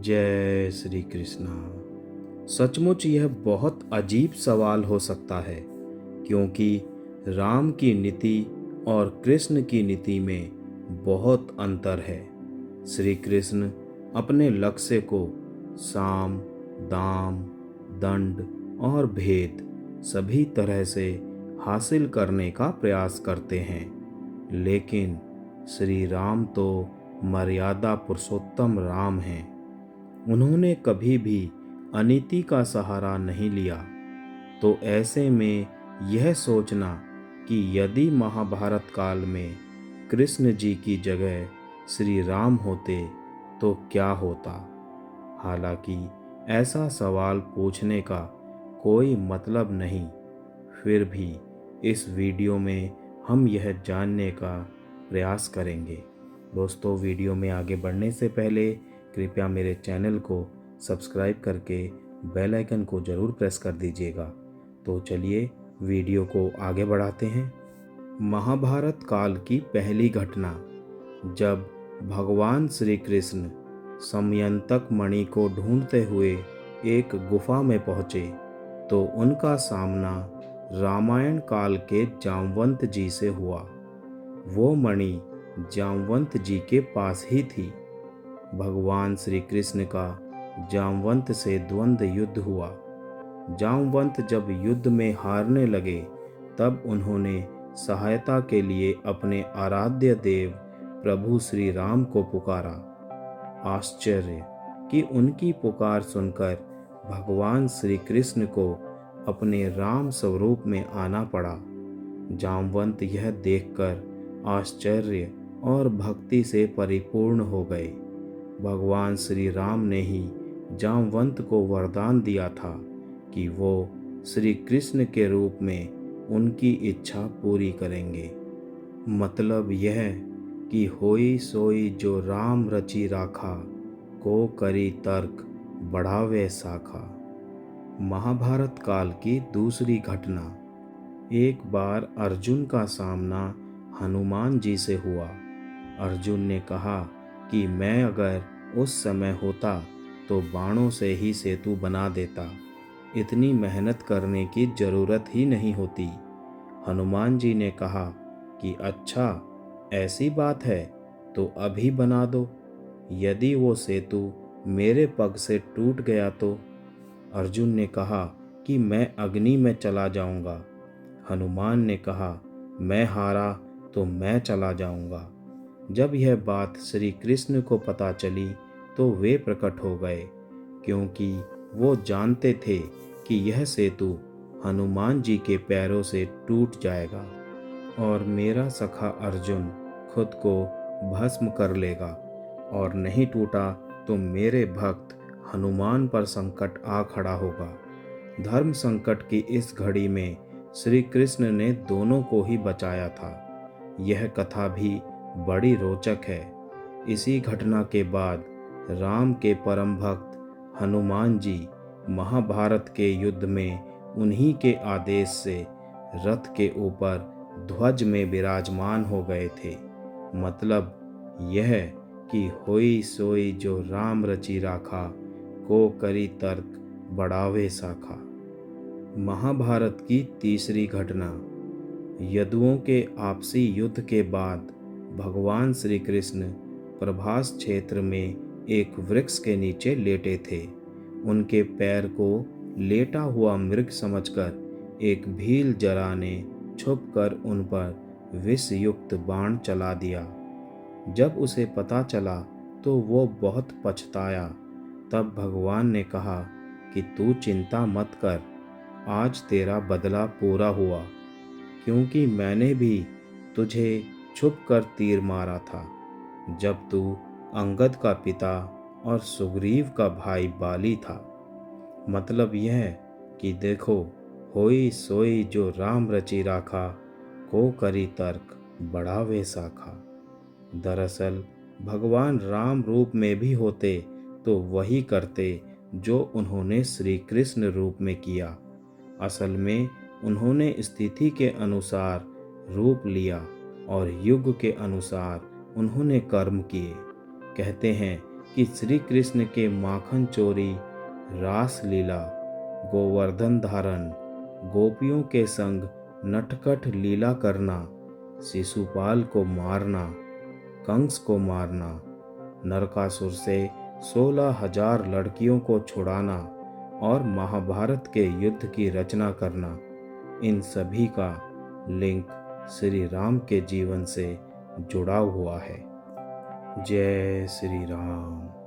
जय श्री कृष्णा। सचमुच यह बहुत अजीब सवाल हो सकता है, क्योंकि राम की नीति और कृष्ण की नीति में बहुत अंतर है। श्री कृष्ण अपने लक्ष्य को साम, दाम, दंड और भेद सभी तरह से हासिल करने का प्रयास करते हैं, लेकिन श्री राम तो मर्यादा पुरुषोत्तम राम हैं। उन्होंने कभी भी अनीति का सहारा नहीं लिया। तो ऐसे में यह सोचना कि यदि महाभारत काल में कृष्ण जी की जगह श्री राम होते तो क्या होता। हालांकि ऐसा सवाल पूछने का कोई मतलब नहीं, फिर भी इस वीडियो में हम यह जानने का प्रयास करेंगे। दोस्तों, वीडियो में आगे बढ़ने से पहले कृपया मेरे चैनल को सब्सक्राइब करके बेल आइकन को ज़रूर प्रेस कर दीजिएगा। तो चलिए वीडियो को आगे बढ़ाते हैं। महाभारत काल की पहली घटना, जब भगवान श्री कृष्ण समयंतक मणि को ढूंढते हुए एक गुफा में पहुँचे तो उनका सामना रामायण काल के जामवंत जी से हुआ। वो मणि जामवंत जी के पास ही थी। भगवान श्री कृष्ण का जामवंत से द्वंद्व युद्ध हुआ। जामवंत जब युद्ध में हारने लगे तब उन्होंने सहायता के लिए अपने आराध्य देव प्रभु श्री राम को पुकारा। आश्चर्य कि उनकी पुकार सुनकर भगवान श्री कृष्ण को अपने राम स्वरूप में आना पड़ा। जामवंत यह देखकर आश्चर्य और भक्ति से परिपूर्ण हो गए। भगवान श्री राम ने ही जामवंत को वरदान दिया था कि वो श्री कृष्ण के रूप में उनकी इच्छा पूरी करेंगे। मतलब यह कि होई सोई जो राम रची राखा, को करी तर्क बढ़ावे शाखा। महाभारत काल की दूसरी घटना, एक बार अर्जुन का सामना हनुमान जी से हुआ। अर्जुन ने कहा कि मैं अगर उस समय होता तो बाणों से ही सेतु बना देता, इतनी मेहनत करने की जरूरत ही नहीं होती। हनुमान जी ने कहा कि अच्छा, ऐसी बात है तो अभी बना दो। यदि वो सेतु मेरे पग से टूट गया तो? अर्जुन ने कहा कि मैं अग्नि में चला जाऊंगा। हनुमान ने कहा, मैं हारा तो मैं चला जाऊंगा। जब यह बात श्री कृष्ण को पता चली तो वे प्रकट हो गए, क्योंकि वो जानते थे कि यह सेतु हनुमान जी के पैरों से टूट जाएगा और मेरा सखा अर्जुन खुद को भस्म कर लेगा, और नहीं टूटा तो मेरे भक्त हनुमान पर संकट आ खड़ा होगा। धर्म संकट की इस घड़ी में श्री कृष्ण ने दोनों को ही बचाया था। यह कथा भी बड़ी रोचक है। इसी घटना के बाद राम के परम भक्त हनुमान जी महाभारत के युद्ध में उन्हीं के आदेश से रथ के ऊपर ध्वज में विराजमान हो गए थे। मतलब यह कि होई सोई जो राम रची राखा, को करी तर्क बढ़ावे शाखा। महाभारत की तीसरी घटना, यदुओं के आपसी युद्ध के बाद भगवान श्री कृष्ण प्रभास क्षेत्र में एक वृक्ष के नीचे लेटे थे। उनके पैर को लेटा हुआ मृग समझकर एक भील जरा ने छुपकर उन पर विष युक्त बाण चला दिया। जब उसे पता चला तो वो बहुत पछताया। तब भगवान ने कहा कि तू चिंता मत कर, आज तेरा बदला पूरा हुआ, क्योंकि मैंने भी तुझे छुपकर तीर मारा था जब तू अंगद का पिता और सुग्रीव का भाई बाली था। मतलब यह कि देखो, होई सोई जो राम रची राखा, को करी तर्क बढ़ावे शाखा। दरअसल भगवान राम रूप में भी होते तो वही करते जो उन्होंने श्री कृष्ण रूप में किया। असल में उन्होंने स्थिति के अनुसार रूप लिया और युग के अनुसार उन्होंने कर्म किए। कहते हैं कि श्री कृष्ण के माखन चोरी, रास लीला, गोवर्धन धारण, गोपियों के संग नटखट लीला करना, शिशुपाल को मारना, कंस को मारना, नरकासुर से 16,000 लड़कियों को छुड़ाना और महाभारत के युद्ध की रचना करना, इन सभी का लिंक श्री राम के जीवन से जुड़ा हुआ है। जय श्री राम।